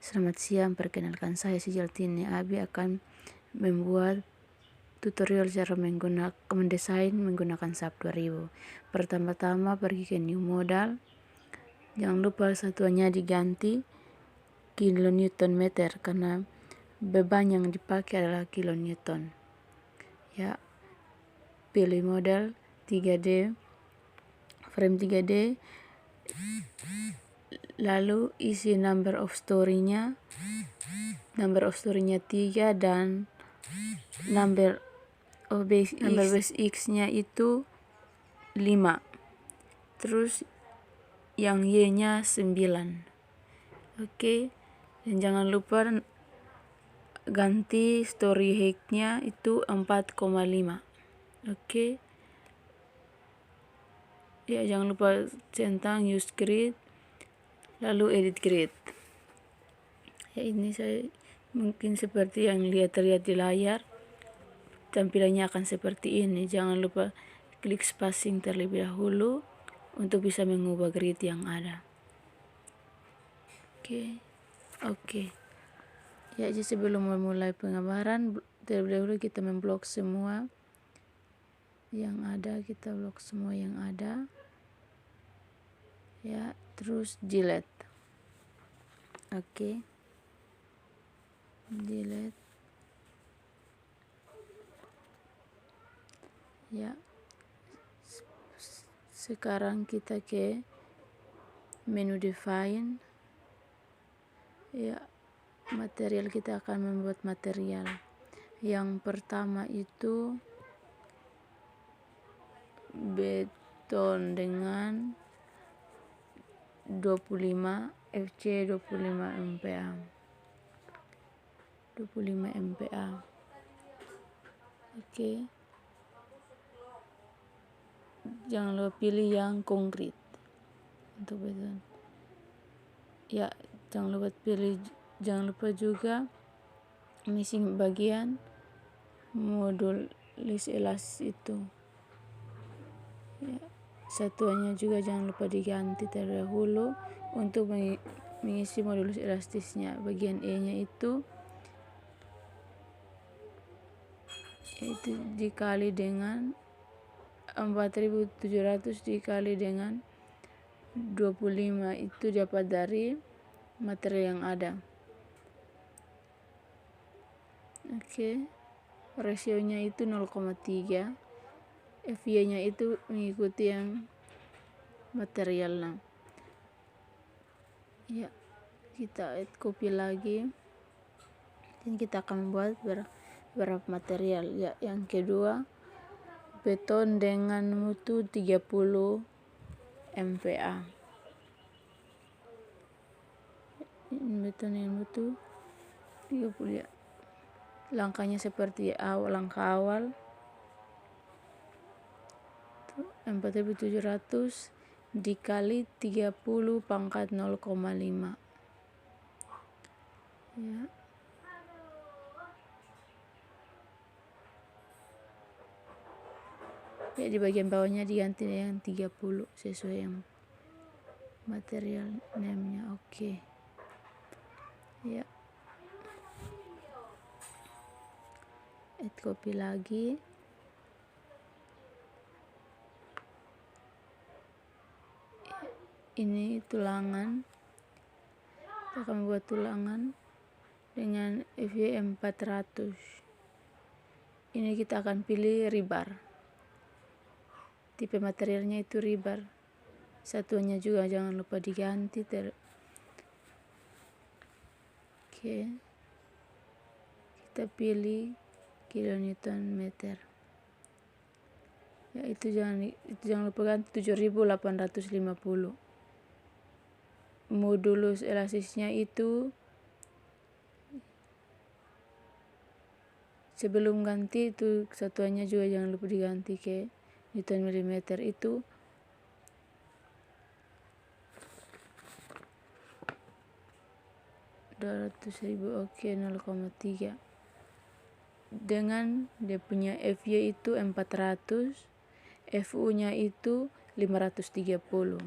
Selamat siang, perkenalkan saya Sijaltini Abi akan membuat tutorial cara mendesain menggunakan SAP 2000. Pertama-tama pergi ke New Modal. Jangan lupa satuannya diganti kilonewton meter karena beban yang dipakai adalah kilonewton. Ya, pilih model 3D, frame 3D, lalu isi number of story-nya 3 dan number base X-nya itu 5. Terus yang Y-nya 9. Oke. Dan jangan lupa ganti story height-nya itu 4,5. Oke. Ya, jangan lupa centang use grid lalu edit grid. Ya, ini saya mungkin seperti yang terlihat di layar. Tampilannya akan seperti ini. Jangan lupa klik spacing terlebih dahulu untuk bisa mengubah grid yang ada. Oke. Ya, jadi sebelum memulai penggambaran, terlebih dahulu kita memblok semua yang ada. Kita blok semua yang ada. Ya, terus delete. Oke. Delete. Ya. Sekarang kita ke menu define. Ya, material kita akan membuat material. Yang pertama itu beton dengan 25 FC 25 MPa. 25 MPa. Oke. Jangan lupa pilih yang konkret untuk beton. Ya, jangan lupa juga mengisi bagian modul list elas itu. Ya, satuannya juga jangan lupa diganti terlebih dahulu untuk mengisi modulus elastisnya. Bagian E-nya itu dikali dengan 4700 dikali dengan 25 itu dapat dari material yang ada. Oke. Rasionya itu 0,3. FY-nya itu mengikuti yang materialnya. Ya, kita copy lagi. Dan kita akan membuat beberapa material. Ya, yang kedua beton dengan mutu 30 MPa. Beton dengan mutu 30 ya. Langkahnya seperti langkah awal 4700 dikali 30 pangkat 0,5. Ya. Ya, di bagian bawahnya diganti dengan 30 sesuai yang material name-nya. Oke. Ya. Copy lagi. Ini tulangan. Kita akan membuat tulangan dengan FY 400. Ini kita akan pilih rebar. Tipe materialnya itu rebar. Satuannya juga jangan lupa diganti. Oke. Kita pilih kilonewton meter. Ya, itu jangan lupa ganti 7850. Modulus elastisnya itu sebelum ganti itu satuannya juga jangan lupa diganti ke Newton milimeter itu 200.000. Oke, 0,3. Dengan dia punya FY itu 400, FU-nya itu 530.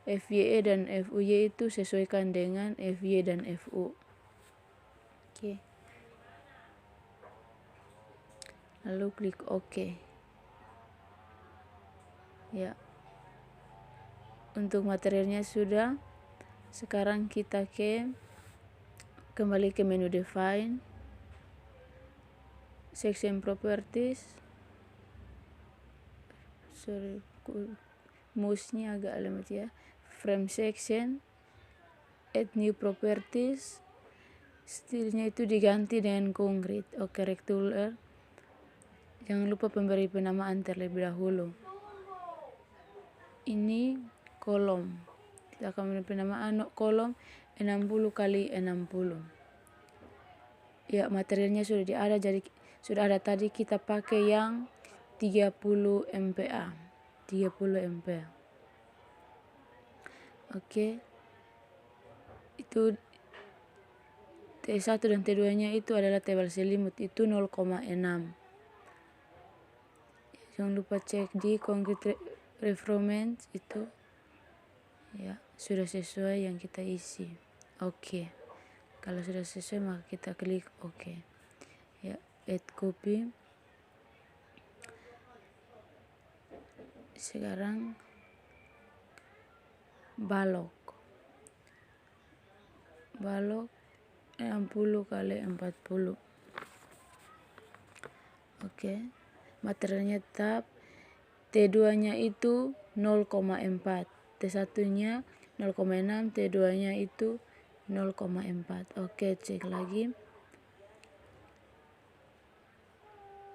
FYE dan FUY itu sesuaikan dengan FY dan FU. Oke. Lalu klik OK. Ya, untuk materialnya sudah. Sekarang kita kembali ke menu Define, Section Properties. Sorry, mouse-nya agak lemot ya. Frame Section, Add New Properties. Stylenya itu diganti dengan concrete. Oke, rectangular. Jangan lupa memberi penamaan terlebih dahulu. Ini kolom. Kita akan memberi penamaan kolom 60 kali 60. Ya, materialnya sudah ada, jadi sudah ada tadi kita pakai yang 30 MPa. 30 MPa. Oke. Itu T1 dan T2-nya itu adalah tebal selimut, itu 0,6. Jangan lupa cek di concrete reference itu. Ya, sudah sesuai yang kita isi. Oke. Kalau sudah sesuai maka kita klik OK. Ya, add copy. Sekarang balok 60 kali 40. Oke. Materialnya tetap. T2-nya itu 0,4. T1-nya 0,6, T2-nya itu 0,4. Oke, cek lagi.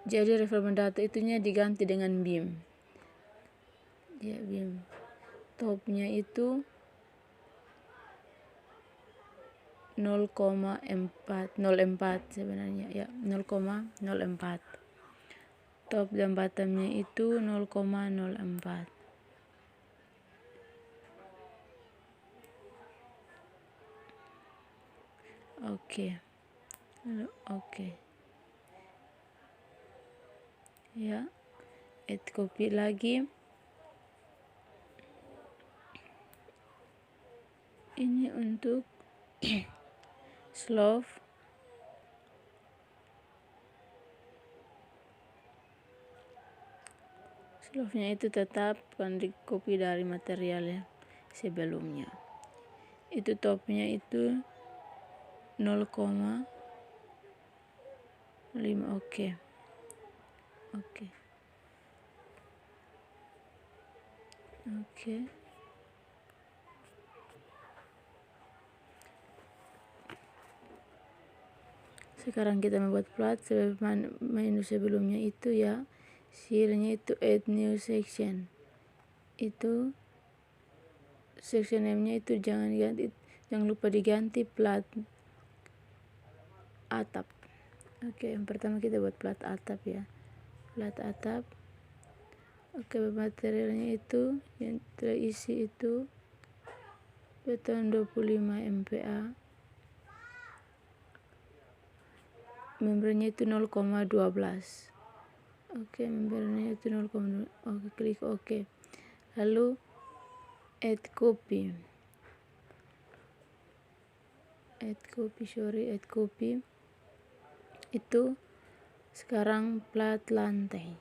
Jadi reference data itunya diganti dengan beam. Ya, beam. Topnya itu 0,04 sebenarnya ya, 0,04. Top dan bottomnya itu 0,04. Oke. Lalu oke. Ya, add copy lagi. Ini untuk slope. Slope-nya itu tetap kan di copy dari materialnya sebelumnya. Itu topnya itu 0,5. Oke. Oke. Oke. Sekarang kita membuat plat menu sebelumnya itu ya. Filenya itu add new section. Itu section name-nya itu jangan lupa diganti plat atap. Oke, yang pertama kita buat plat atap ya. Plat atap. Oke, materialnya itu yang terisi itu beton 25 MPa. Membernya itu 0,12. Oke, membernya itu 0,2. Oke, klik OK. Lalu add copy. Add copy. Itu sekarang plat lantai.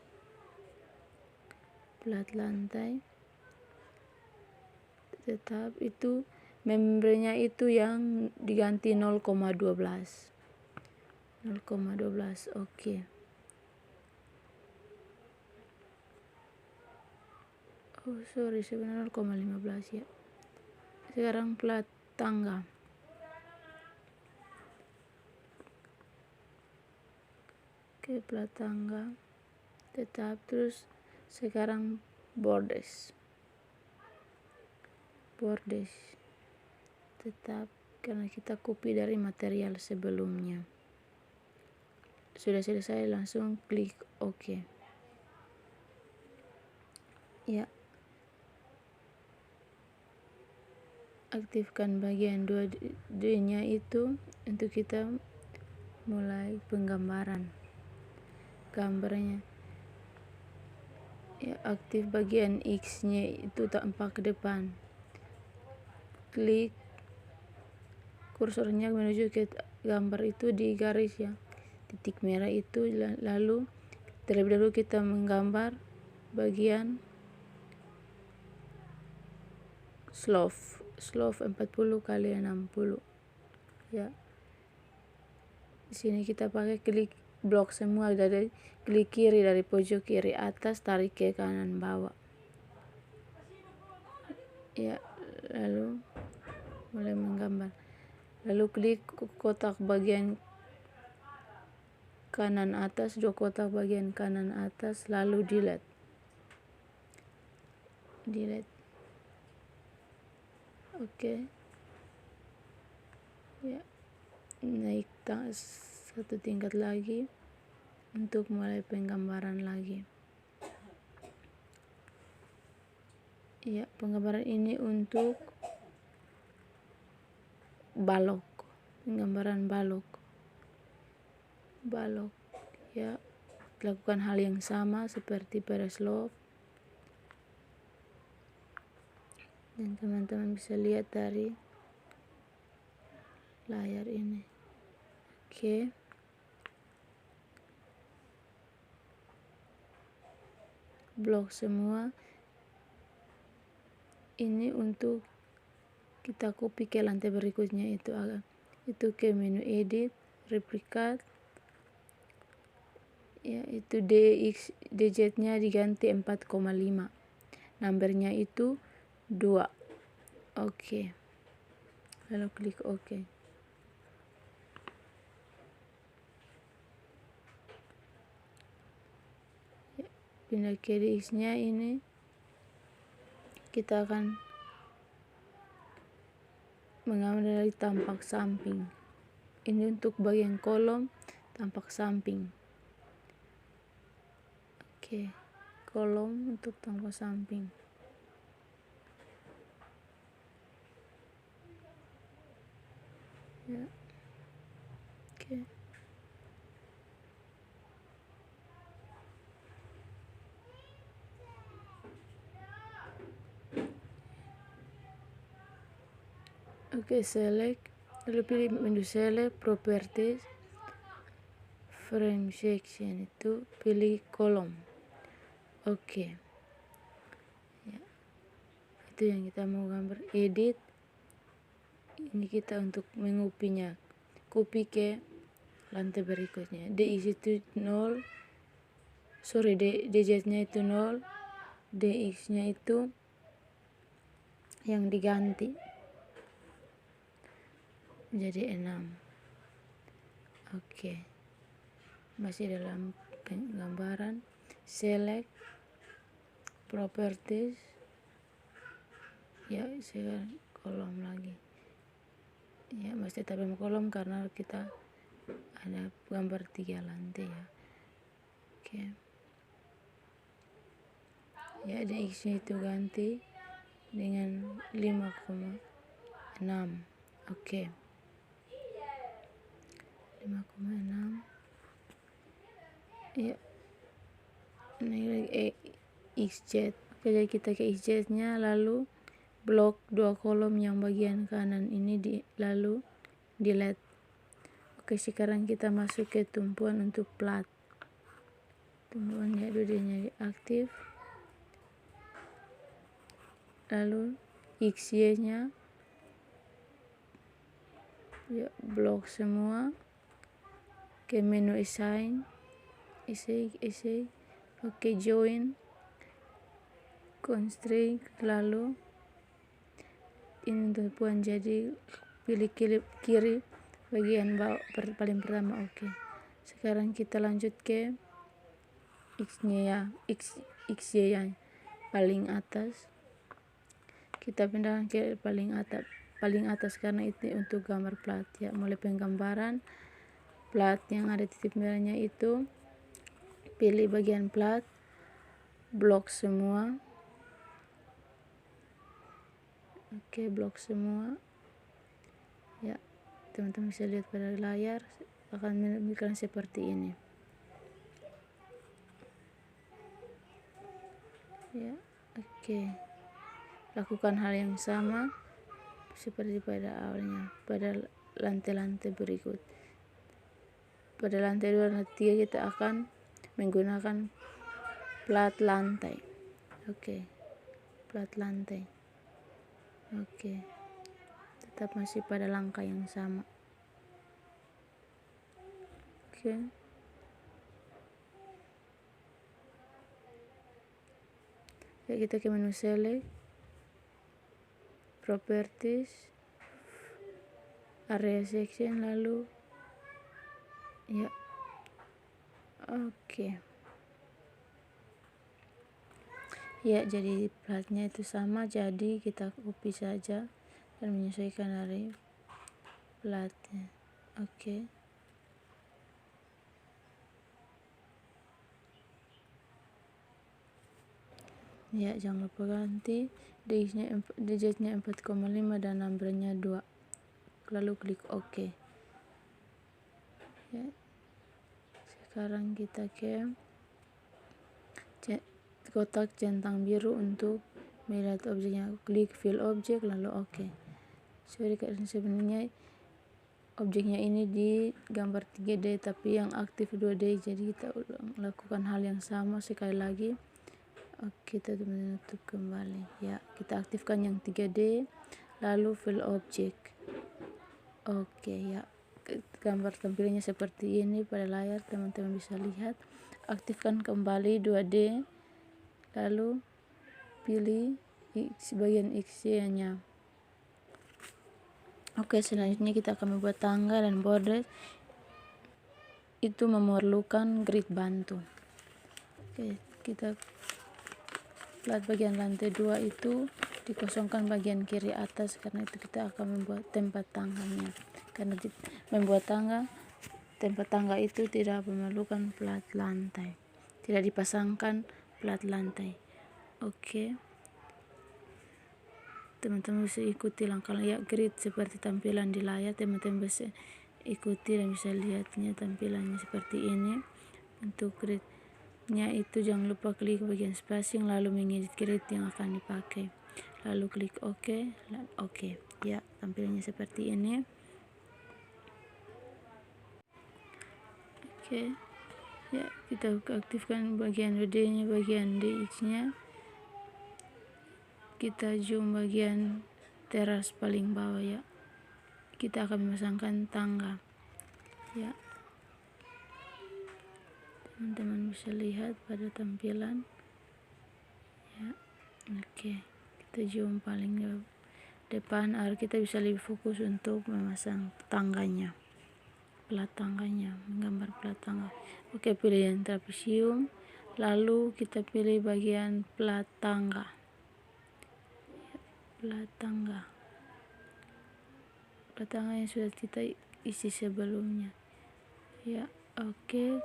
Tetap itu membernya itu yang diganti 0,12. Oke. Oh sorry, sebenarnya 0,15 ya. Sekarang plat tangga. Oke, plat tangga tetap. Terus sekarang bordes tetap karena kita copy dari material sebelumnya. Sudah selesai, langsung klik OK. Ya, aktifkan bagian 2D-nya itu untuk kita mulai penggambaran gambarnya. Ya, aktif bagian X-nya itu tampak ke depan. Klik kursornya menuju ke gambar itu di garis yang titik merah itu, lalu terlebih dahulu kita menggambar bagian slope 40 kali 60 ya. Di sini kita pakai klik blok semua dari klik kiri dari pojok kiri atas, tarik ke kanan bawah ya, lalu mulai menggambar, lalu klik kotak bagian kanan atas, 2 kotak bagian kanan atas, lalu delete oke. Ya, naik satu tingkat lagi untuk mulai penggambaran lagi ya. Penggambaran ini untuk balok, penggambaran balok ya. Lakukan hal yang sama seperti pada slope, dan teman-teman bisa lihat dari layar ini. Oke. Blok semua ini untuk kita copy ke lantai berikutnya, itu ke menu edit, replicate ya. Itu DZ nya diganti 4,5, numbernya itu 2. Oke, lalu klik oke. Ya, pindah ke DX nya ini, kita akan mengambil dari tampak samping. Ini untuk bagian kolom tampak samping. Oke, kolom untuk tampak samping ya. Oke. Oke, select, lalu pilih menu select, properties, frame section, itu pilih kolom. Oke ya, itu yang kita mau gambar. Edit, ini kita untuk mengopinya, copy ke lantai berikutnya. DX itu 0, DZ nya itu 0, DX nya itu yang diganti jadi 6. Oke, masih dalam penggambaran. Select, properties ya, sekarang kolom lagi ya. Masih tetap kolom karena kita ada gambar 3 lantai ya. Oke ya, DX nya itu ganti dengan 5,6. Oke, 5,6 ya. Ini XZ. Oke, jadi kita ke XZ nya, lalu blok 2 kolom yang bagian kanan ini lalu delete. Oke, sekarang kita masuk ke tumpuan untuk plat. Tumpuannya dudanya aktif, lalu XY nya ya, blok semua, ke menu assign, oke, join, constraint, lalu ini tumpuan, jadi pilih kiri bagian bawah paling pertama. Oke, sekarang kita lanjut ke XY yang paling atas, kita pindahkan ke paling atas karena itu untuk gambar plat ya. Mulai penggambaran plat yang ada titik merahnya itu, pilih bagian plat, blok semua. Oke, blok semua ya. Teman-teman bisa lihat pada layar akan menampilkan seperti ini ya. Oke, lakukan hal yang sama seperti pada awalnya. Pada lantai-lantai berikut. Pada lantai 2 dan 3 kita akan menggunakan plat lantai. Oke, plat lantai. Oke, tetap masih pada langkah yang sama. Oke. Ya, kita ke menu select, properties, area section, lalu ya oke. Ya, jadi platnya itu sama, jadi kita copy saja dan menyesuaikan dari platnya. Oke. Ya, jangan lupa ganti digitnya 4,5 dan numbernya 2, lalu klik OK. Ya, sekarang kita ke kotak centang biru untuk melihat objeknya. Klik fill object lalu OK. Sorry, karena sebenarnya objeknya ini di gambar 3D tapi yang aktif 2D, jadi kita lakukan hal yang sama sekali lagi. Oke, kita menutup kembali. Ya, kita aktifkan yang 3D lalu fill object. Oke, ya, gambar tampilannya seperti ini pada layar, teman-teman bisa lihat. Aktifkan kembali 2D lalu pilih bagian X-nya. Oke, selanjutnya kita akan membuat tangga dan border. Itu memerlukan grid bantu. Oke, kita plat bagian lantai 2 itu dikosongkan bagian kiri atas, karena itu kita akan membuat tempat tangganya. Karena membuat tempat tangga itu tidak memerlukan plat lantai, tidak dipasangkan plat lantai. Oke, teman-teman bisa ikuti langkah ya grid seperti tampilan di layar. Teman-teman bisa ikuti dan bisa lihatnya tampilannya seperti ini. Untuk gridnya itu jangan lupa klik bagian spacing lalu mengedit grid yang akan dipakai, lalu klik OK. Oke, ya, tampilannya seperti ini. Oke, ya, kita aktifkan bagian 2D nya, bagian DX nya. Kita zoom bagian teras paling bawah ya. Kita akan memasangkan tangga ya, teman-teman bisa lihat pada tampilan ya. Oke, kita zoom paling depan agar kita bisa lebih fokus untuk memasang tangganya, plat tangganya, menggambar plat tangga. Oke, pilih yang trapesium, lalu kita pilih bagian plat tangga ya, plat tangga yang sudah kita isi sebelumnya ya. Oke,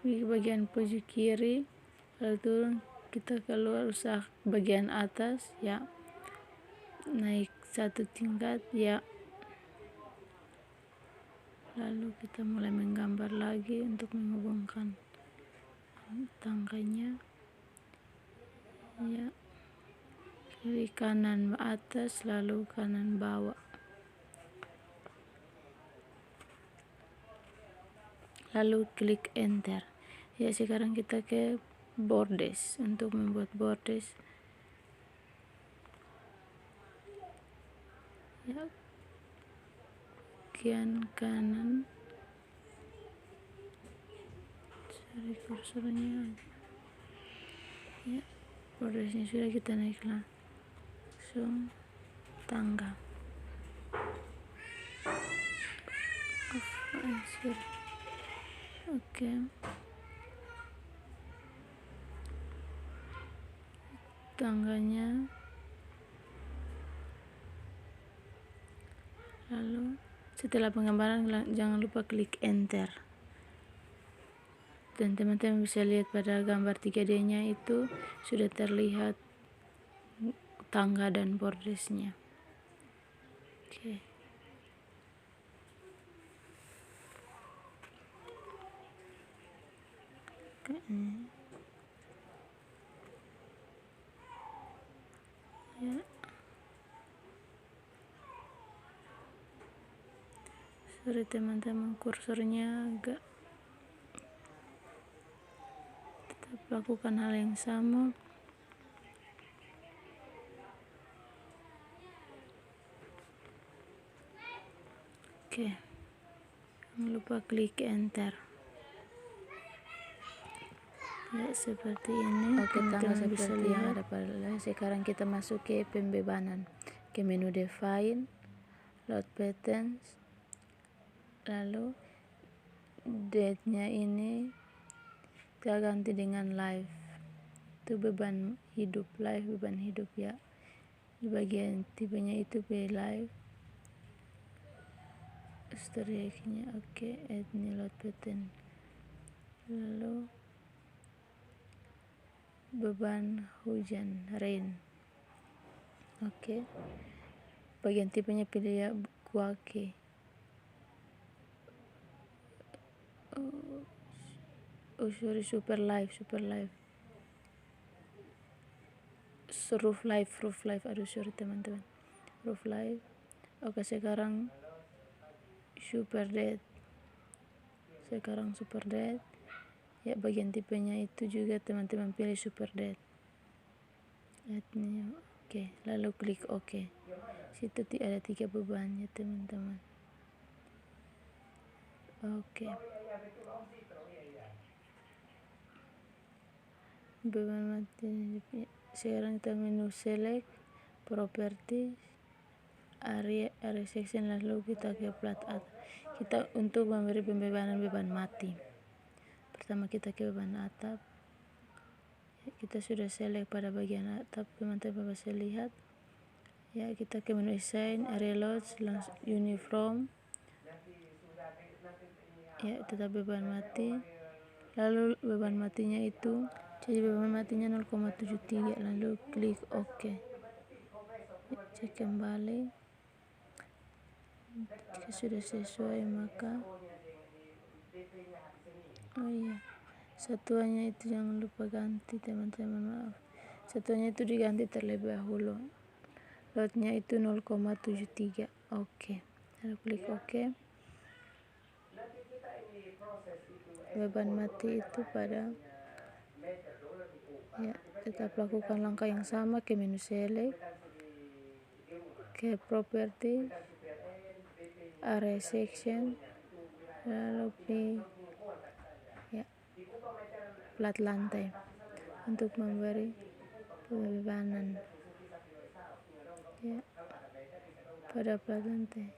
di bagian pojok kiri lalu turun, kita keluar usaha bagian atas ya, naik 1 tingkat ya, lalu kita mulai menggambar lagi untuk menghubungkan tangganya ya. Kiri kanan atas lalu kanan bawah, lalu klik enter ya. Sekarang kita ke borders untuk membuat borders ya, bagian kanan. Sorry, kursornya ya, bordersnya sudah kita naik langsung tangga. Oke, tangganya, lalu setelah penggambaran jangan lupa klik enter, dan teman-teman bisa lihat pada gambar 3D nya itu sudah terlihat tangga dan bordersnya. Oke. Ya, sorry teman-teman, kursornya agak. Tetap lakukan hal yang sama. Oke, jangan lupa klik enter. Ya, seperti ini. Oke, tanggal bisa seperti yang lihat. ada pada layar. Sekarang kita masuk ke pembebanan, ke menu define, load patterns, lalu date nya ini kita ganti dengan live. Itu beban hidup, live beban hidup ya. Di bagian tipenya itu be live. Strike-nya oke, add new load pattern. Lalu beban hujan, rain. Oke. Bagian tipenya pilih ya, Quake. Sorry, super live. Roof live. Aduh, sorry teman-teman. Roof live. Oke, sekarang super dead. Ya, bagian tipenya itu juga teman-teman pilih super dead. Oke, lalu klik oke. Situ ada 3 beban ya teman-teman. Oke. Beban mati. Sekarang kita menu select, properties, area section, lalu kita ke plat atas. Kita untuk memberi pembebanan beban mati. Pertama kita ke beban atap. Kita sudah select pada bagian atap, teman-teman bisa lihat. Ya, kita ke menu assign, area loads, uniform. Ya, tetap beban mati. Lalu beban matinya itu, jadi beban matinya 0,73, lalu klik OK. Ya, cek kembali. Jika sudah sesuai maka satuannya itu jangan lupa ganti teman-teman, maaf. Satuannya itu diganti terlebih dahulu. Loadnya itu 0,73. Oke. Lalu klik OK. Beban mati itu pada ya, tetap lakukan langkah yang sama, ke menu select, ke property, area section, lalu pilih ya, plat lantai untuk memberi pembebanan ya, pada plat lantai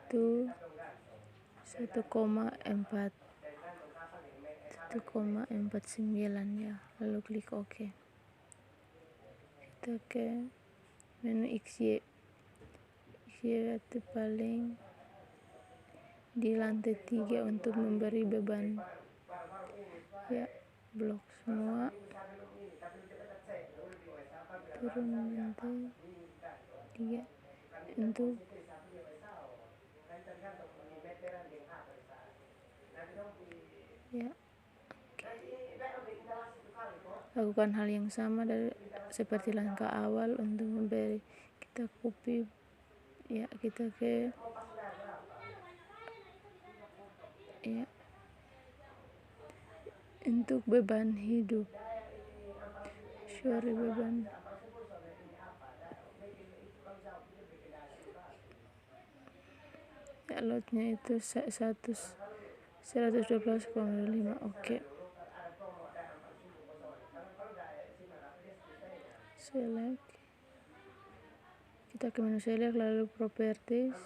itu 1,49 ya, lalu klik OK. Kita ke menu XY itu paling di lantai 3 untuk memberi beban ya, blok semua, turun lantai 3 untuk ya. Lakukan hal yang sama seperti langkah awal untuk memberi. Kita copy ya, kita ke ya, untuk beban hidup, beban ya, loadnya itu 112,5. Oke. Select, kita ke menu select, lalu properties,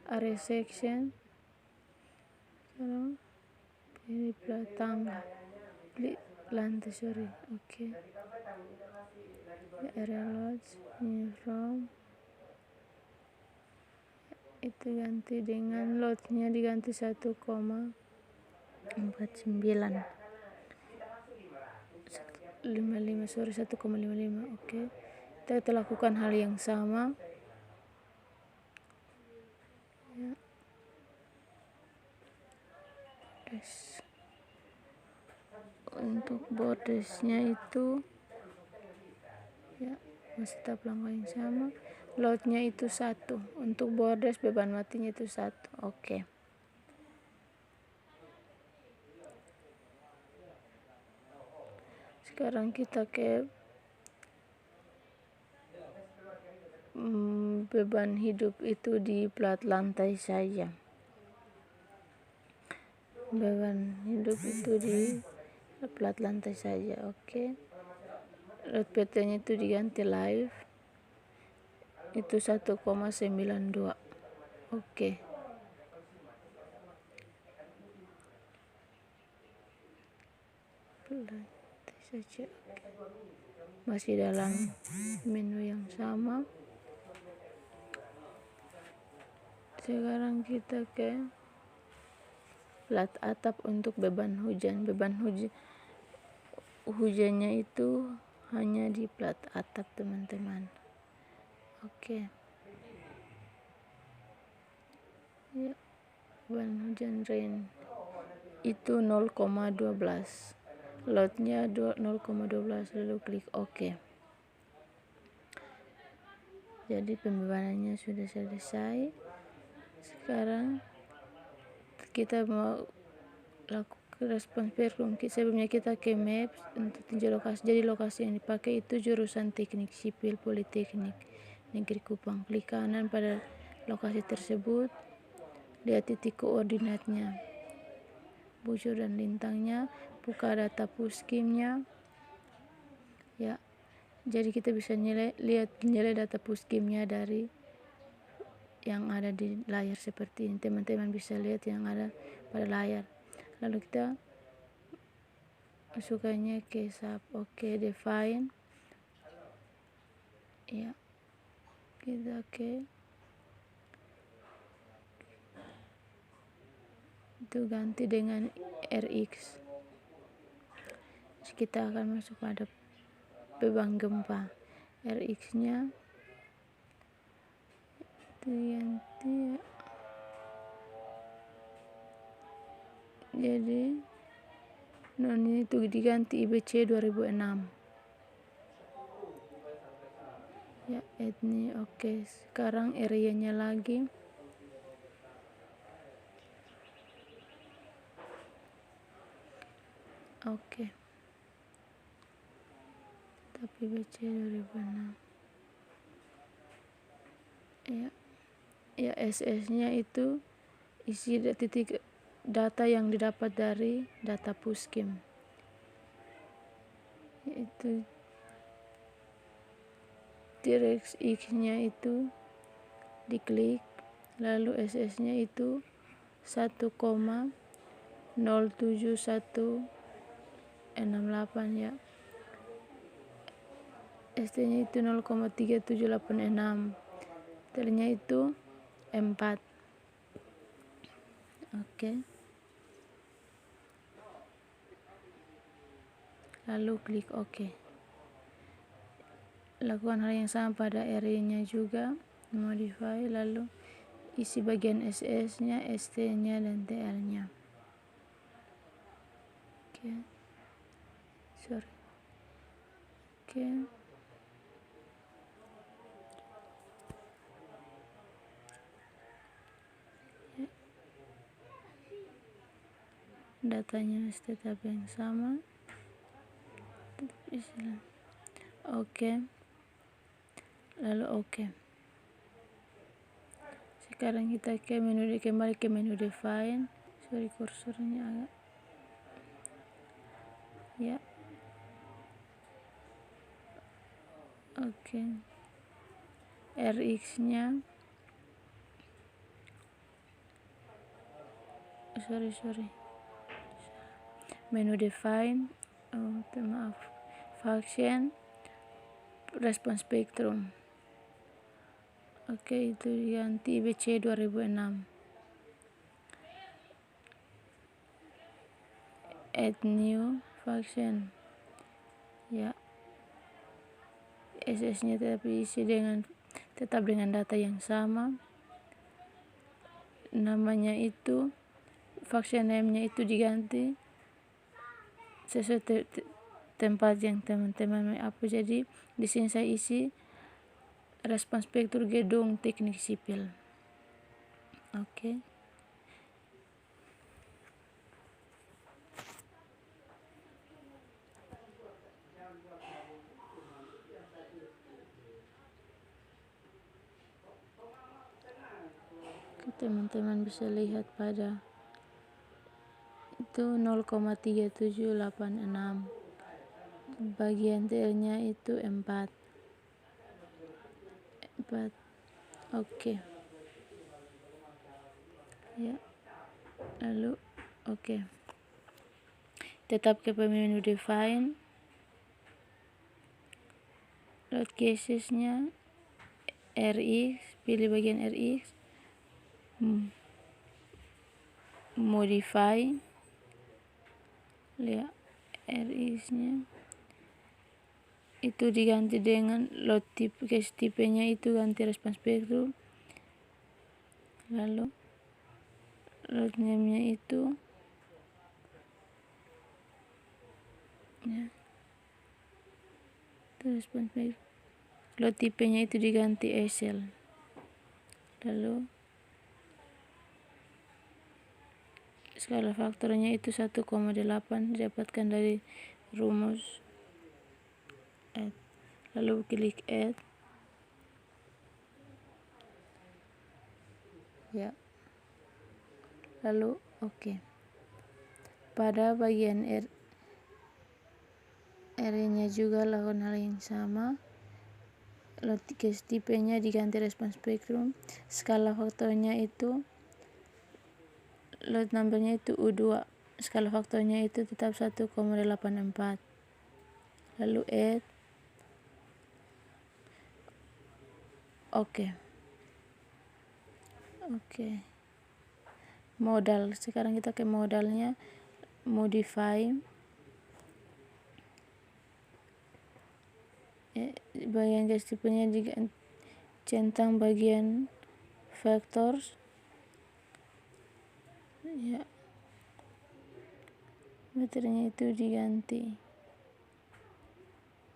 area section, sekarang pilih plat tangga, pilih lantai, oke. Ya, area loads, uniform itu ganti dengan loadnya diganti 1,49, 1,55. Oke, kita lakukan hal yang sama ya. Untuk bordesnya itu ya, masih tetap langkah yang sama. loadnya itu 1, untuk borders beban matinya itu 1. Oke. Sekarang kita ke beban hidup itu di plat lantai saja. Beban hidup itu di plat lantai saja. Oke. Load PT-nya itu diganti live itu 1,92. Oke. Lantai saja. Masih dalam menu yang sama. Sekarang kita ke plat atap untuk beban hujan. Beban hujannya itu hanya di plat atap, teman-teman. Oke. Ya, beban hujan rain itu 0,12. Loadnya 0,12, lalu klik OK. Jadi pembebanannya sudah selesai. Sekarang kita mau lakukan respon spektrum. Sebelumnya kita ke maps untuk tinjau lokasi. Jadi lokasi yang dipakai itu jurusan Teknik Sipil Politeknik Negeri Kupang. Klik kanan pada lokasi tersebut, lihat titik koordinatnya, bujur dan lintangnya, buka data puskimnya. Ya, jadi kita bisa lihat nilai data puskimnya dari yang ada di layar seperti ini. Teman-teman bisa lihat yang ada pada layar. Lalu kita masukkannya ke sub. Oke, define. Ya, kita itu ganti dengan RX. Terus kita akan masuk pada beban gempa. RX-nya ganti ya. Jadi ini itu diganti IBC 2006. Ya, etni. Oke. Sekarang area-nya lagi. Oke. Tapi IBC 2006. Ya. Ya, SS-nya itu isi titik data yang didapat dari data puskim. Yaitu DirectX-nya itu diklik, lalu SS-nya itu 1,07168 ya. ST-nya itu 0,3786. T-nya itu 4. Oke. Lalu klik OK. Lakukan hal yang sama pada area-nya juga, modify, lalu isi bagian SS-nya, ST-nya dan TL-nya. Oke. Sorry. Oke. Datanya masih tetap yang sama. Oke. Lalu oke. Sekarang kita kembali ke menu define. Sorry, kursornya agak. Ya. Oke. RX-nya. Sorry. Menu define. Maaf. Function. Respon spektrum. Oke, itu diganti IBC 2006. Add new function. Ya. SS-nya tetap dengan data yang sama. Namanya itu, function name-nya itu diganti sesuai tempat yang teman-teman apa. Jadi di sini saya isi respons spektur gedung teknik sipil. Oke. Teman-teman bisa lihat pada itu 0,3786, bagian T-nya itu 4. Oke. Ya, lalu oke. Tetap ke menu define, load cases-nya RX, pilih bagian RX, modify, lihat RX-nya itu diganti dengan load type, case tipenya itu ganti respons spektrum, lalu load name-nya itu ya, respons spektrum, load tipenya itu diganti SL, lalu skala faktornya itu 1,8 didapatkan dari rumus add. Lalu klik add. Ya. Lalu oke. Pada bagian R-nya juga lakukan hal yang sama. Load case tipenya diganti respons spektrum, skala faktornya itu load numbernya itu U2, skala faktornya itu tetap 1,84. Lalu add. Oke. Modal, sekarang kita ke modalnya, modify. Bagian case tipenya centang bagian vectors. Ya. Materinya itu diganti.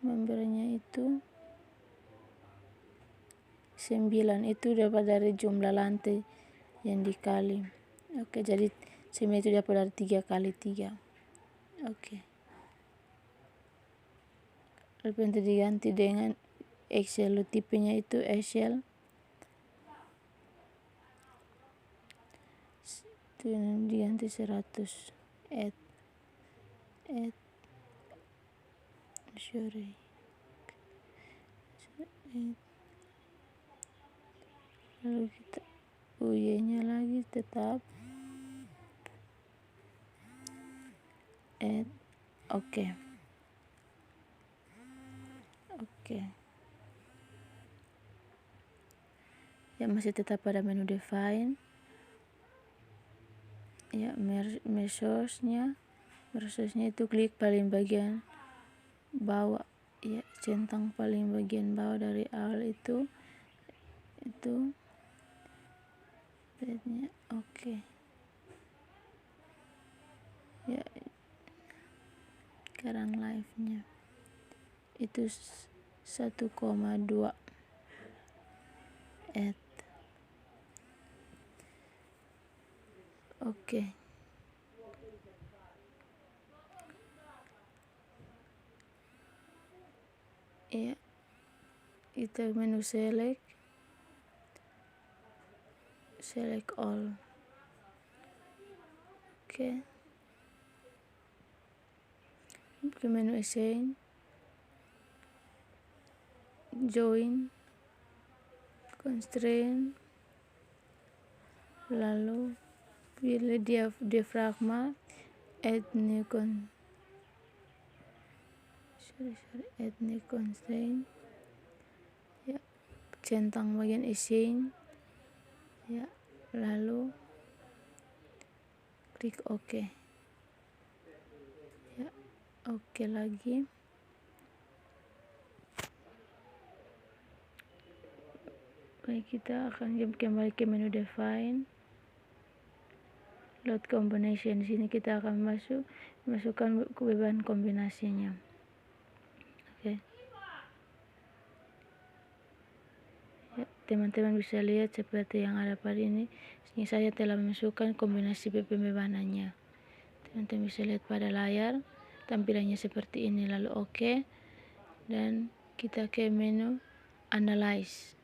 Membernya itu 9, itu dapat dari jumlah lantai yang dikali. Oke, jadi 9 itu dapat dari 3 kali 3. Oke. Lalu itu diganti dengan Excel, tipenya itu Excel. Itu diganti 100. Add. Sorry. Lalu kita UY-nya lagi tetap add. Oke. Ya, masih tetap pada menu define. Ya, measures-nya itu klik paling bagian bawah, ya, centang paling bagian bawah dari awal itu bednya. Oke. Ya, sekarang live-nya itu 1,2 add. Oke. Ya, kita menu select all. Oke. Ke menu assign, join, constraint, lalu pilih diafragma, add new constraint. Ya, centang bagian assign. Ya, lalu klik OK. Ya, oke lagi. Baik, kita akan kembali ke menu define, load combination. Di sini kita akan masukkan beban kombinasinya. Oke. teman-teman bisa lihat seperti yang ada pada ini. Ini saya telah memasukkan kombinasi pembebanannya. Teman-teman bisa lihat pada layar tampilannya seperti ini. Lalu oke, dan kita ke menu analyze.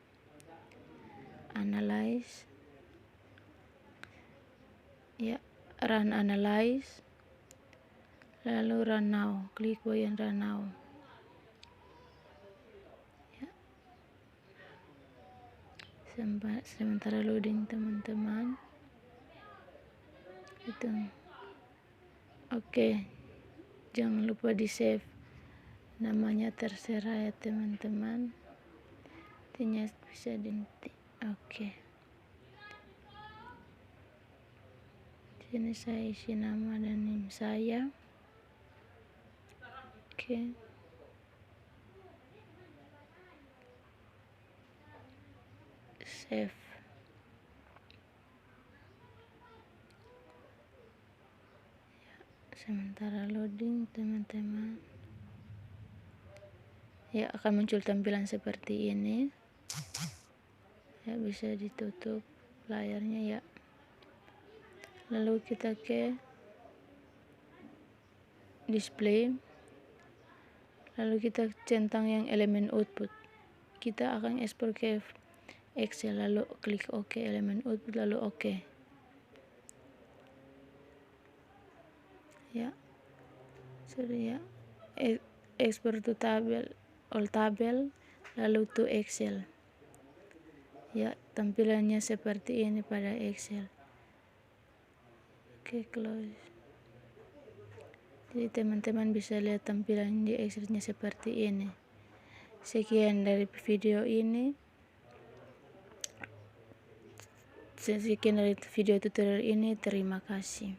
Ya, run analyze, lalu run now, klik bagian run now. Ya. Sementara loading teman-teman. Itu oke, jangan lupa di save, namanya terserah ya teman-teman, intinya bisa dinti. Oke, sini saya isi nama dan NIM saya. Oke, save. Sementara loading teman-teman, ya akan muncul tampilan seperti ini. Ya, bisa ditutup layarnya ya. Lalu kita ke display, lalu kita centang yang elemen output. Kita akan ekspor ke Excel, lalu klik OK, elemen output, lalu OK. Ya, sudah ya. Export to table, all table, lalu to Excel. Ya, tampilannya seperti ini pada Excel. Oke, close. Jadi teman-teman bisa lihat tampilan di Excelnya seperti ini. Sekian dari video ini. Sekian dari video tutorial ini. Terima kasih.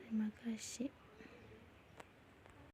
Terima kasih.